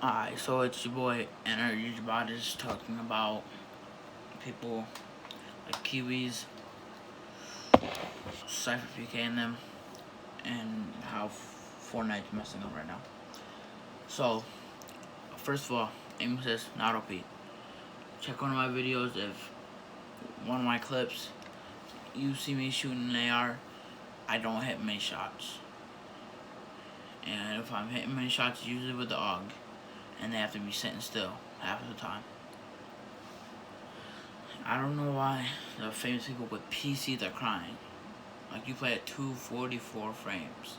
Alright, so it's your boy Energy Bodies talking about people like Kiwis, Cypher PK and them, and how Fortnite's messing up right now. So, first of all, aim assist, not OP. Check one of my videos if one of my clips, you see me shooting an AR, I don't hit many shots. And if I'm hitting many shots, usually with the AUG, and they have to be sitting still half of the time. I don't know why the famous people with PCs are crying. Like, you play at 244 frames.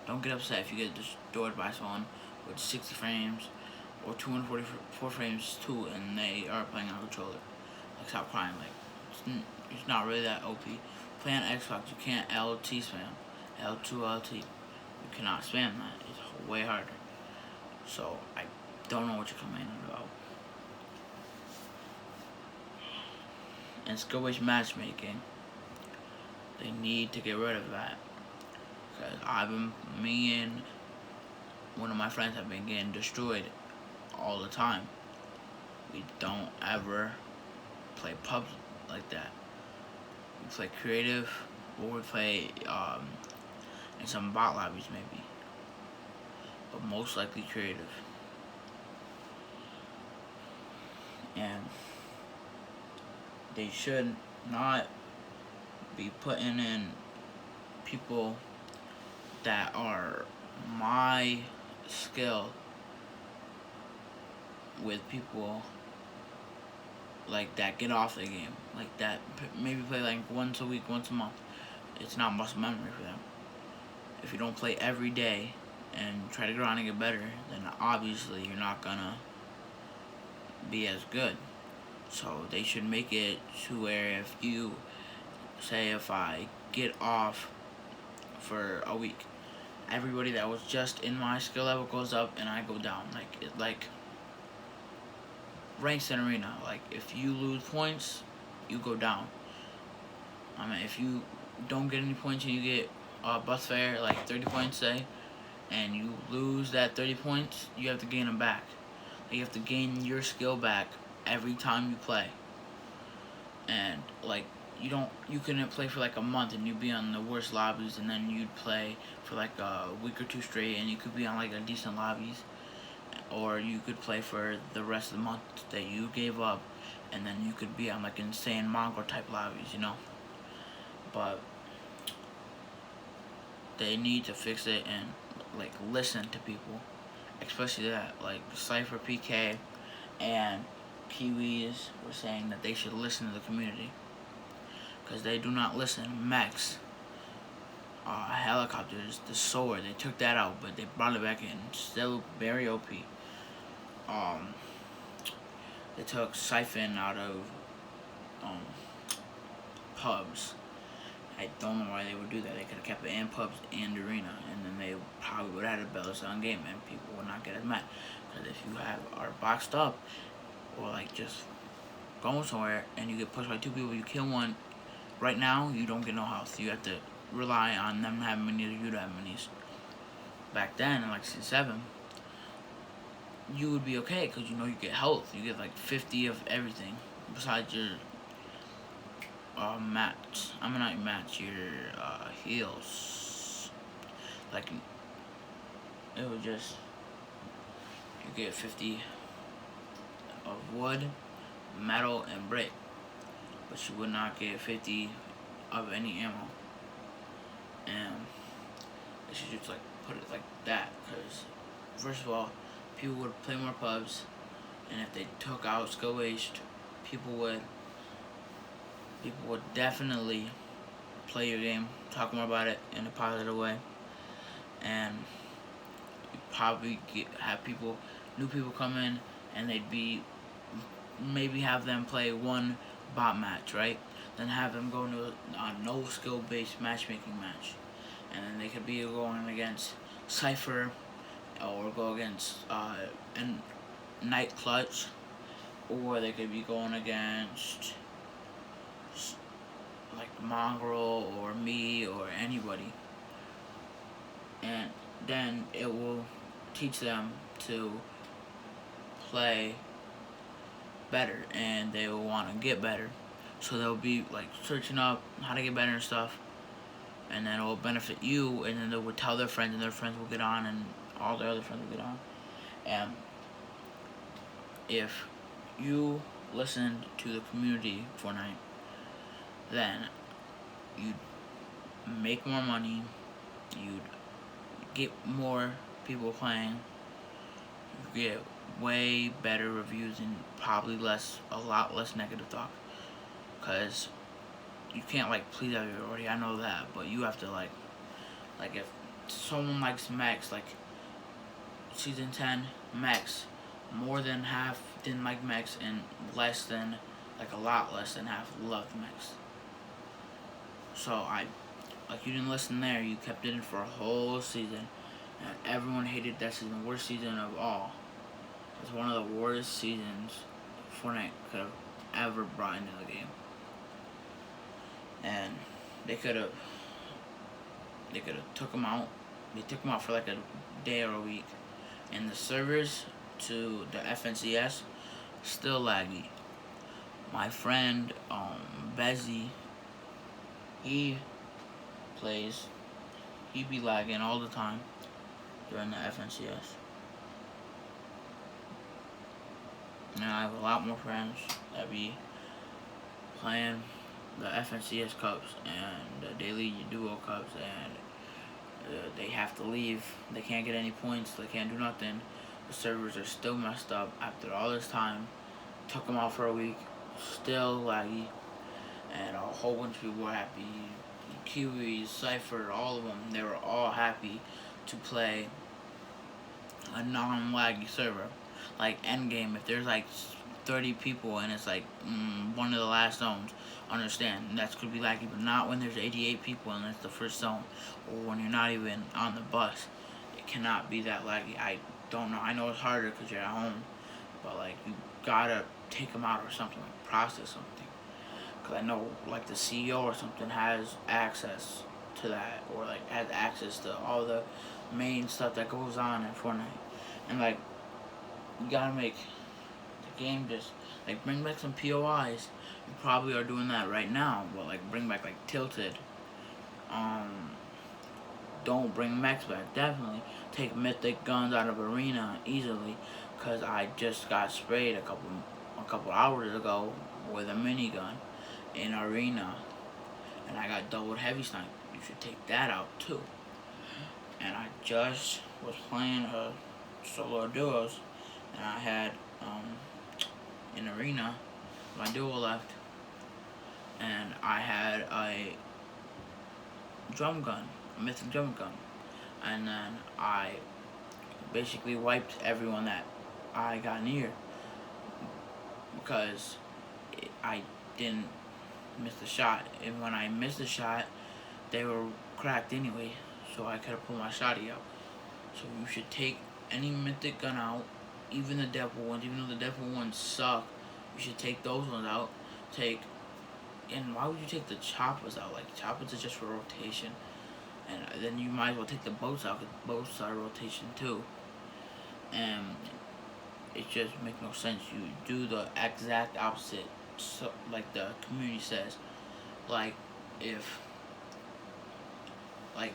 Don't get upset if you get destroyed by someone with 60 frames or 244 frames too, and they are playing on a controller. Like, stop crying. Like, it's not really that OP. Play on Xbox, you can't LT spam. L2 LT. You cannot spam that. It's way harder. So, I don't know what you're complaining about. And skill-based matchmaking, they need to get rid of that. Because me and one of my friends have been getting destroyed all the time. We don't ever play pubs like that. We play creative, or we play in some bot lobbies maybe. But most likely creative. And they should not be putting in people that are my skill with people like that get off the game, like that maybe play like once a week, once a month. It's not muscle memory for them. If you don't play every day and try to go on and get better, then obviously you're not gonna be as good. So they should make it to where if you say if I get off for a week, everybody that was just in my skill level goes up and I go down. Like ranks in arena. Like, if you lose points, you go down. I mean, if you don't get any points and you get bus fare, like 30 points, say, and you lose that 30 points, you have to gain them back. Like, you have to gain your skill back every time you play. And like, you couldn't play for like a month and you'd be on the worst lobbies, and then you'd play for like a week or two straight and you could be on like a decent lobbies. Or you could play for the rest of the month that you gave up, and then you could be on like insane Mongol type lobbies, you know. But they need to fix it and like listen to people, especially that like Cypher PK and Kiwis were saying that they should listen to the community, because they do not listen. Mechs, helicopters, the sword, they took that out, but they brought it back in. Still very OP. They took Siphon out of pubs. I don't know why they would do that. They could have kept it in pubs and arena, and then they probably would have had a better sound game, and people would not get as mad. Because if you are boxed up, or like just going somewhere, and you get pushed by two people, you kill one, right now, you don't get no health. You have to rely on them having minis or you to have minis. Back then, in like Season 7, you would be okay, because you know you get health. You get like 50 of everything besides your match. I mean, not your match, your heals. Like, it would just, you get 50 of wood, metal, and brick, but you would not get 50 of any ammo. And they should just like put it like that, because first of all, people would play more pubs, and if they took out skill waste, people would definitely play your game, talk more about it in a positive way, and you probably have new people come in, and they'd be, maybe have them play one bot match, right? Then have them go into a no skill based matchmaking match, and then they could be going against Cypher, or go against Night Clutch, or they could be going against like Mongrel or me or anybody, and then it will teach them to play better and they will want to get better. So they'll be like searching up how to get better and stuff, and then it will benefit you, and then they will tell their friends, and their friends will get on, and all their other friends will get on. And if you listened to the community Fortnite, then you'd make more money, you'd get more people playing, you get way better reviews, and probably a lot less negative talk. Cause you can't like please everybody. I know that, but you have to like if someone likes Max, like season 10, Max, more than half didn't like Max, and less than like a lot less than half loved Max. So you didn't listen there. You kept it in for a whole season, and everyone hated that season. Worst season of all. It's one of the worst seasons Fortnite could have ever brought into the game. And they could have took them out. They took them out for like a day or a week, and the servers to the FNCS still laggy. My friend Bezzy, he plays. He be lagging all the time during the FNCS. And I have a lot more friends that be playing the FNCS Cups and the Daily Duo Cups, and they have to leave. They can't get any points. They can't do nothing. The servers are still messed up after all this time. Took them out for a week. Still laggy. And a whole bunch of people were happy. Kiwis, Cypher, all of them. They were all happy to play a non-laggy server. Like Endgame, if there's like 30 people and it's like one of the last zones, understand that's could be laggy, but not when there's 88 people and it's the first zone, or when you're not even on the bus. It cannot be that laggy. I don't know. I know it's harder because you're at home, but like you gotta take them out or something, like process something. Because I know like the CEO or something has access to that, or like has access to all the main stuff that goes on in Fortnite. And like you gotta make the game just like bring back some POIs. You probably are doing that right now, but like bring back like Tilted. Don't bring Max back. Definitely take mythic guns out of Arena easily, cause I just got sprayed a couple hours ago with a minigun in Arena, and I got doubled heavy snipe. You should take that out too. And I just was playing solo duos, and I had in Arena my duo left, and I had a drum gun, a mythic drum gun, and then I basically wiped everyone that I got near, because I didn't miss the shot, and when I missed the shot, they were cracked anyway, so I could have pulled my shotty out. So you should take any mythic gun out, even the devil ones. Even though the devil ones suck, you should take those ones out. And why would you take the choppers out? Like, choppers are just for rotation, and then you might as well take the boats out, because boats are rotation too. And it just makes no sense. You do the exact opposite, so like the community says. Like if like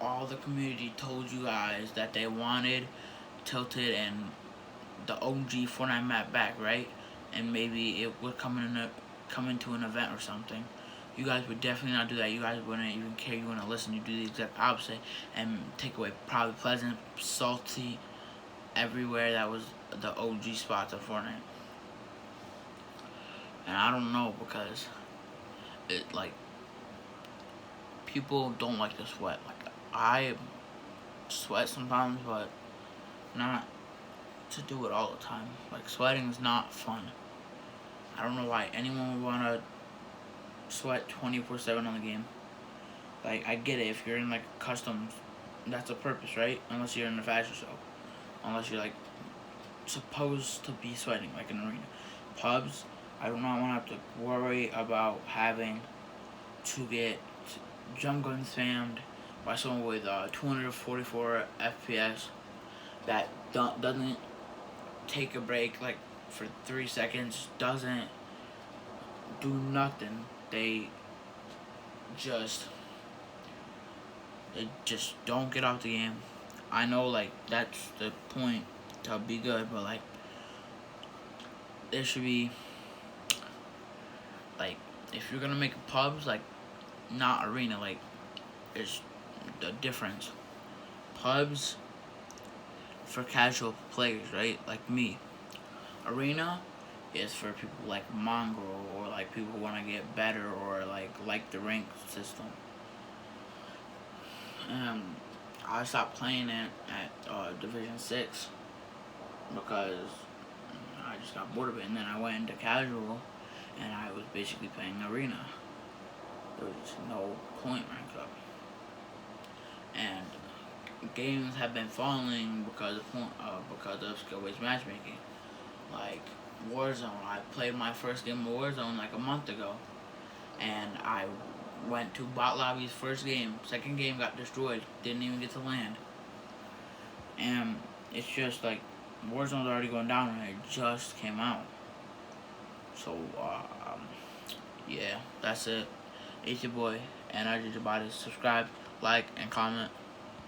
all the community told you guys that they wanted Tilted and the OG Fortnite map back, right? And maybe it would come into an event or something. You guys would definitely not do that. You guys wouldn't even care. You wouldn't listen. You do the exact opposite and take away probably Pleasant, Salty, everywhere that was the OG spots of Fortnite. And I don't know, because it like people don't like to sweat. Like I sweat sometimes, but not to do it all the time. Like sweating is not fun. I don't know why anyone would wanna sweat 24/7 on the game. Like I get it, if you're in like customs, that's a purpose, right? Unless you're in a fashion show. Unless you're like supposed to be sweating, like in an arena. Pubs, I do not want to have to worry about having to get jump gun spammed by someone with 244 FPS that doesn't take a break like for 3 seconds, doesn't do nothing. Just they just don't get out the game. I know like that's the point to be good, but like there should be like if you're gonna make pubs like not arena, like there's the difference. Pubs for casual players, right? Like me. Arena is for people like Mongrel or like people who want to get better or like the rank system. I stopped playing it at Division 6 because I just got bored of it, and then I went into casual and I was basically playing arena. There was no point rank up, and games have been falling because of skill-based matchmaking. Like Warzone, I played my first game of Warzone like a month ago, and I went to bot lobby's first game. Second game got destroyed. Didn't even get to land. And it's just like Warzone's already going down and it just came out. So yeah, that's it. It's your boy, and I did your body. Subscribe, like, and comment.